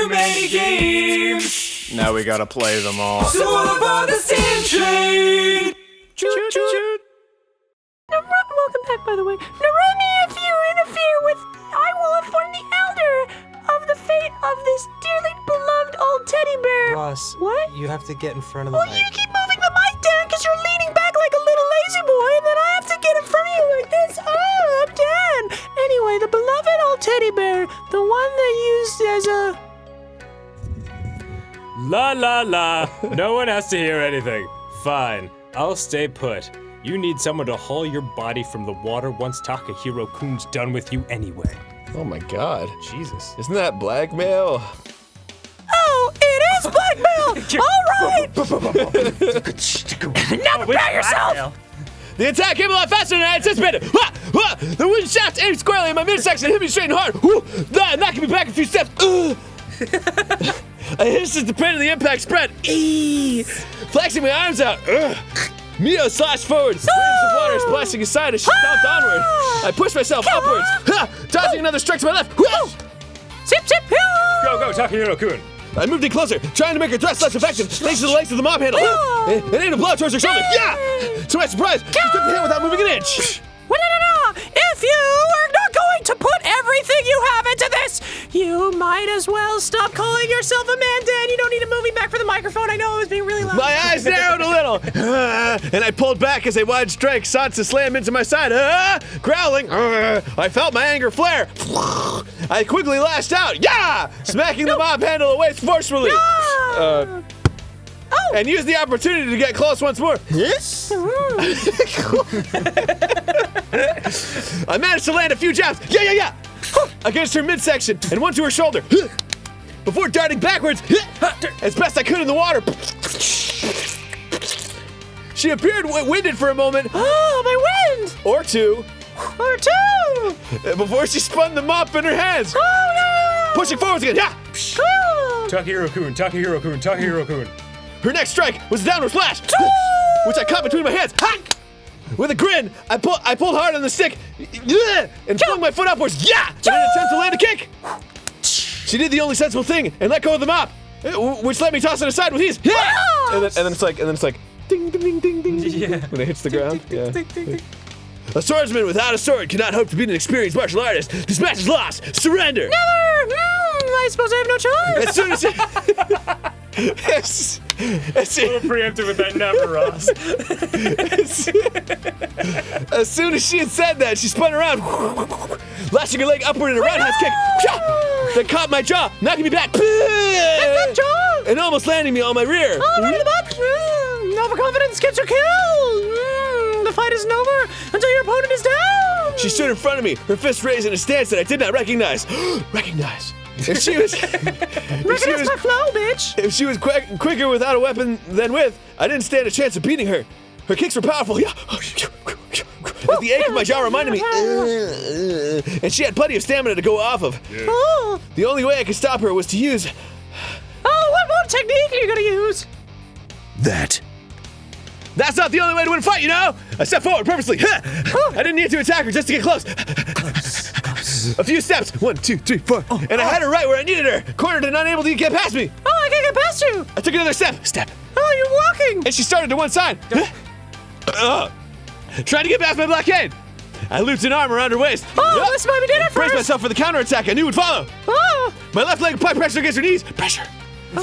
many games. Now we gotta play them all. So all about the sand train. Choo choo. Welcome back, by the way. Narumi, if you interfere with, I will inform the elder of the fate of this dearly beloved old teddy bear. Ross, What? you have to get in front of the Well, mic. you keep moving the mic down because you're leaning back like a little lazy boy, and then I have to get in front of you like this. Oh, I'm dead. Anyway, the beloved old teddy bear, the one that used as a... La la la. No one has to hear anything. Fine. I'll stay put. You need someone to haul your body from the water once Takahiro-kun's done with you anyway. Oh my god. Jesus. Isn't that blackmail? Oh, it is blackmail! All right! Now prepare yourself! The attack came a lot faster than I anticipated. The wind shaft aimed squarely in my midsection and hit me straight and hard. Knocking me back a few steps. I hissed as the pain of the impact spread. Flexing my arms out. Mio slashed forwards. Waves of water splashing aside as she stomped onward. I pushed myself upwards. Dodging another strike to my left. Zip, zip, Go, Takahiro-kun. I moved in closer, trying to make her thrust less effective, thanks to the length of the mob handle. It aimed a blow towards her shoulder. Yeah! To my surprise, she took the hit without moving an inch. Well, no. If you are not going to put everything you have into this, you might as well stop calling yourself a man, Dan. You don't need to move me back for the microphone. I know I was being really loud. My eyes narrowed a little, and I pulled back as a wide strike sought to slam into my side. Growling, I felt my anger flare. I quickly lashed out, smacking the mob handle away forcefully. And used the opportunity to get close once more. I managed to land a few jabs, against her midsection and one to her shoulder. Before darting backwards, as best I could in the water. She appeared winded for a moment. Oh, my wind! Or two. Before she spun the mop in her hands. Oh, no! Pushing forwards again, Takahiro-kun. Her next strike was a downward splash, which I caught between my hands. With a grin, I pulled hard on the stick and flung my foot upwards. In an attempt to land a kick. She did the only sensible thing and let go of the mop, which let me toss it aside with ease. And then it's like ding ding ding ding ding when it hits the ground. A swordsman without a sword cannot hope to beat an experienced martial artist. This match is lost. Surrender. Never! I suppose I have no choice. As soon as she... Preemptive with that never, Ross. As soon as she had said that, she spun around, lashing her leg upward in a roundhouse kick that caught my jaw, knocking me back, and almost landing me on my rear. Right in the butt. Overconfidence gets her killed. The fight isn't over until your opponent is down. She stood in front of me, her fist raised in a stance that I did not recognize. Recognize. If she was, Recognize my flow, bitch. If she was quicker without a weapon than with, I didn't stand a chance of beating her. Her kicks were powerful. As the ache of my jaw reminded me, and she had plenty of stamina to go off of. The only way I could stop her was to use. What technique are you gonna use? That's not the only way to win a fight, you know? I stepped forward purposely. I didn't need to attack her just to get close. A few steps. 1, 2, 3, 4. And I had her right where I needed her. Cornered and unable to get past me. Oh, I can't get past you. I took another step. Oh, you're walking. And she started to one side. Trying to get past my blockade. I looped an arm around her waist. This might be dinner first. Braced myself for the counterattack I knew would follow. My left leg applied pressure against her knees.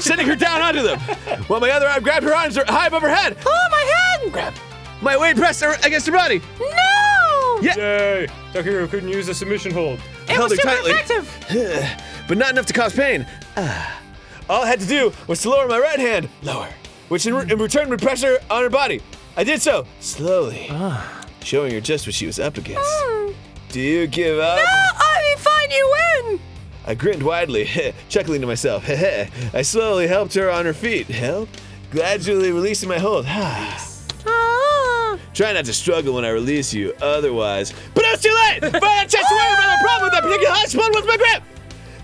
Sending her down onto them. While my other arm grabbed her arms high above her head. Oh, my head. Grab. My weight pressed her against her body. No. Yay! Takahiro couldn't use the submission hold. It was super effective. But not enough to cause pain. All I had to do was to lower my right hand. Which in return would pressure on her body. I did so, slowly. Showing her just what she was up against. Do you give up? No, I mean, fine, you win. I grinned widely, chuckling to myself. I slowly helped her on her feet. Gradually releasing my hold. Try not to struggle when I release you, otherwise. But it was too late! But I had a chance to worry about my problem with that particular hot spot was my grip!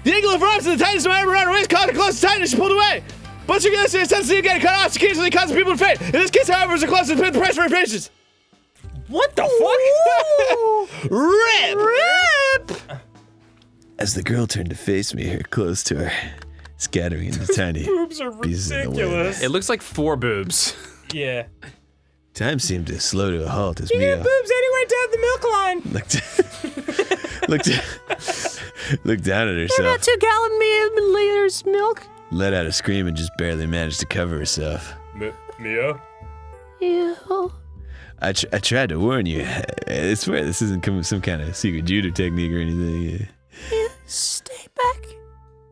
The angle of her arms and the tightness of my arm around her waist caught her close to tight and she pulled away. Once she gets the intensity of getting cut off, she occasionally causes people to faint. In this case, however, is a close to the pressure of her patience. What the fuck? Rip! As the girl turned to face me, her clothes tore. scattering into tiny Boobs are pieces in the wind. ridiculous. It looks like 4 boobs. Yeah. Time seemed to slow to a halt as You Mia get boobs anywhere down the milk line. looked down at About herself, 2 milliliters milk. let out a scream, and just barely managed to cover herself. Mia? Ew. I tried to warn you. I swear this isn't some kind of secret judo technique or anything. Yeah, stay back,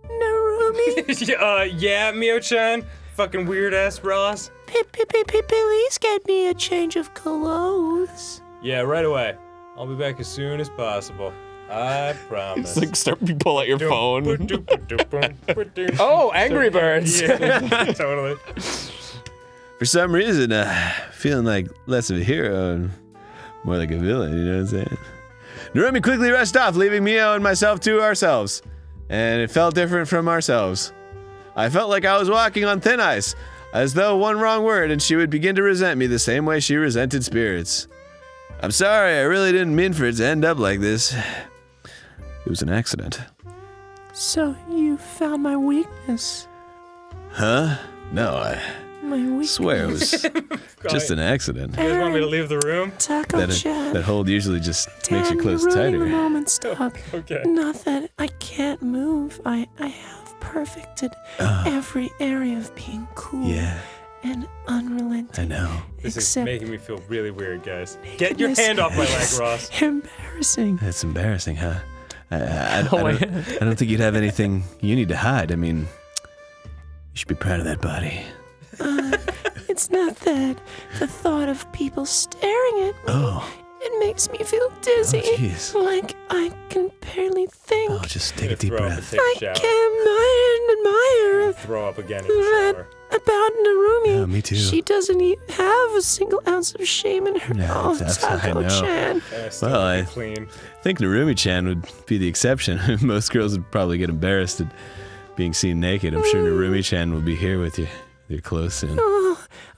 Narumi. Yeah, Mio-chan. Fucking weird-ass Ross. Please get me a change of clothes. Yeah, right away. I'll be back as soon as possible. I promise. You pull out your phone. Oh, Oh, Angry Birds. yeah, totally. For some reason, feeling like less of a hero and more like a villain, you know what I'm saying? Narumi quickly rushed off, leaving Mio and myself to ourselves. And it felt different from ourselves. I felt like I was walking on thin ice, as though one wrong word and she would begin to resent me the same way she resented spirits. I'm sorry, I really didn't mean for it to end up like this. It was an accident. So you found my weakness. Huh? No, I My weakness. swear it was just an accident. You guys want me to leave the room? Taco Chan. That hold usually just makes your Damn, clothes you're ruining tighter. the moment. Stop. Okay. Not that I can't move. I have perfected every area of being cool Yeah, and unrelenting. I know. This is Except making me feel really weird, guys. Get your nakedness hand off my leg, is Ross. Embarrassing. That's embarrassing, huh? I don't think you'd have anything you need to hide. I mean, you should be proud of that body. It's not that. The thought of people staring at me, Oh, it makes me feel dizzy. Oh, jeez. Like I can barely think. oh, just take a deep Throw up and breath. take I a shower. can't admire Throw up again in the that shower. about Narumi. Oh, me too. She doesn't even have a single ounce of shame in her. No, Oh, that's- I know. Taco-chan. Still Well, looking I- clean. I think Narumi-chan would be the exception. Most girls would probably get embarrassed at being seen naked. I'm sure Narumi-chan will be here with your clothes soon. Oh,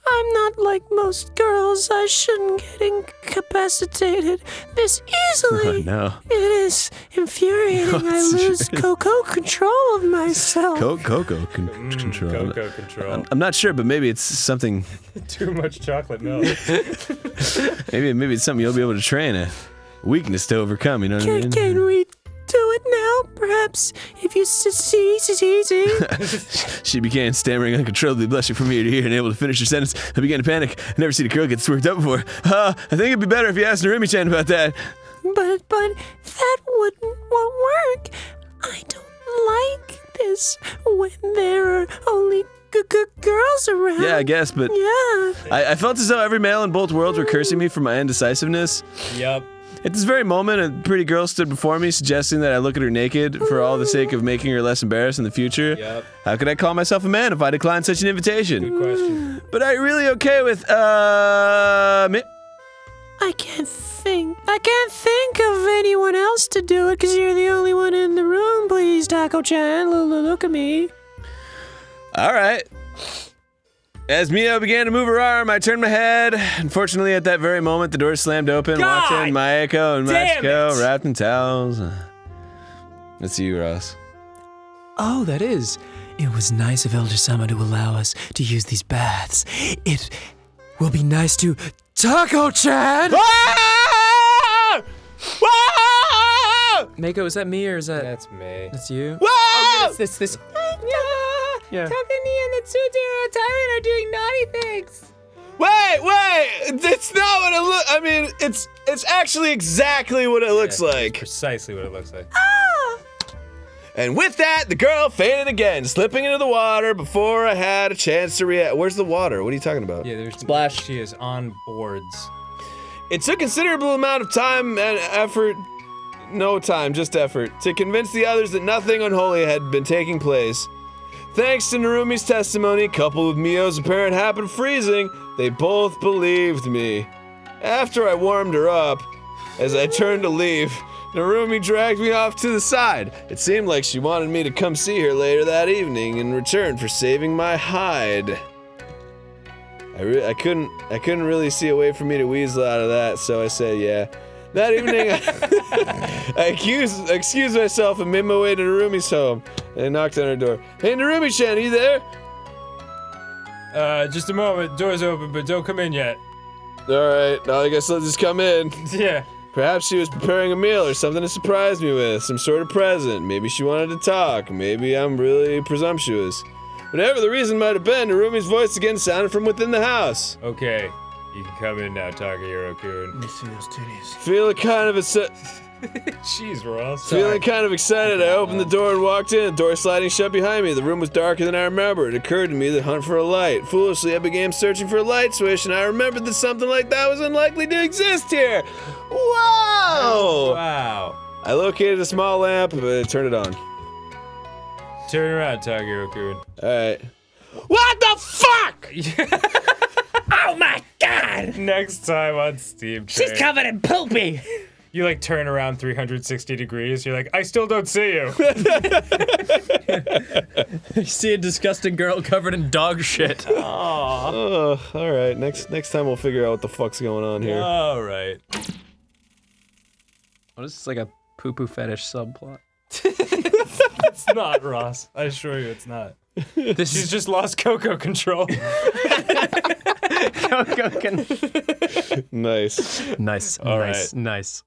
I'm not like most girls. I shouldn't get incapacitated this easily. Oh, no. It is infuriating. I lose control of myself. Cocoa control. Cocoa control. I'm not sure, but maybe it's something. Too much chocolate milk. Maybe it's something you'll be able to train, a weakness to overcome. You know what I mean? Can we do it now? Perhaps if you see. She began stammering uncontrollably, blushing from ear to ear, unable to finish her sentence. I began to panic. I've never seen a girl get this worked up before. I think it'd be better if you asked Narumi-chan about that. But that won't work. I don't like this when there are only girls around. Yeah, I guess, but Yeah. I felt as though every male in both worlds were cursing me for my indecisiveness. Yup. At this very moment, a pretty girl stood before me, suggesting that I look at her naked for all the sake of making her less embarrassed in the future. Yup. How could I call myself a man if I declined such an invitation? Good question. But are you really okay with, I can't think of anyone else to do it because you're the only one in the room. Please, Taco-chan, look at me. All right. As Mio began to move her arm, I turned my head. Unfortunately, at that very moment, the door slammed open. Walked God in Mayako and damn Machiko, it. wrapped in towels. That's you, Ross. Oh, that is. It was nice of Elder Sama to allow us to use these baths. It will be nice to Taco-chan! Ah! Ah! Mako, is that me or is that... That's me. That's you? Ah! This. Yeah. Takani and the Tsundere Tyrant are doing naughty things. Wait! It's not what it looks. I mean, it's actually exactly what it looks Yeah, like. Precisely what it looks like. And with that, the girl fainted again, slipping into the water before I had a chance to react. Where's the water? What are you talking about? Yeah, there's Splash. She is on boards. It took considerable amount of time and effort. No time, just effort, to convince the others that nothing unholy had been taking place. Thanks to Narumi's testimony, coupled with Mio's apparent habit of freezing, they both believed me. After I warmed her up, as I turned to leave, Narumi dragged me off to the side. It seemed like she wanted me to come see her later that evening in return for saving my hide. I couldn't really see a way for me to weasel out of that, so I said yeah. That evening, I excused myself and made my way to Narumi's home. And I knocked on her door. Hey, Narumi-chan, are you there? Just a moment. Door's open, but don't come in yet. Alright, I guess I'll just come in. Yeah. Perhaps she was preparing a meal or something to surprise me with, some sort of present. Maybe she wanted to talk. Maybe I'm really presumptuous. Whatever the reason might have been, Narumi's voice again sounded from within the house. Okay. You can come in now, Takahiro-kun. Let me see those titties. Feeling kind of Jeez, Ross. Feeling kind of excited, I opened the door and walked in, the door sliding shut behind me. The room was darker than I remembered. It occurred to me to hunt for a light. Foolishly, I began searching for a light switch, and I remembered that something like that was unlikely to exist here. Whoa! Wow. I located a small lamp, but turned it on. Turn around, Takahiro-kun. Alright. What the fuck?! Oh my god! Next time on Steam She's Train. covered in poopy! You like turn around 360 degrees. You're like, I still don't see you. You see a disgusting girl covered in dog shit. Oh, alright. Next time we'll figure out what the fuck's going on here. All right. What is this, like a poo-poo fetish subplot? It's not, Ross. I assure you, it's not. She's just lost Coco control. Coco can... Nice. Nice. All nice. Nice.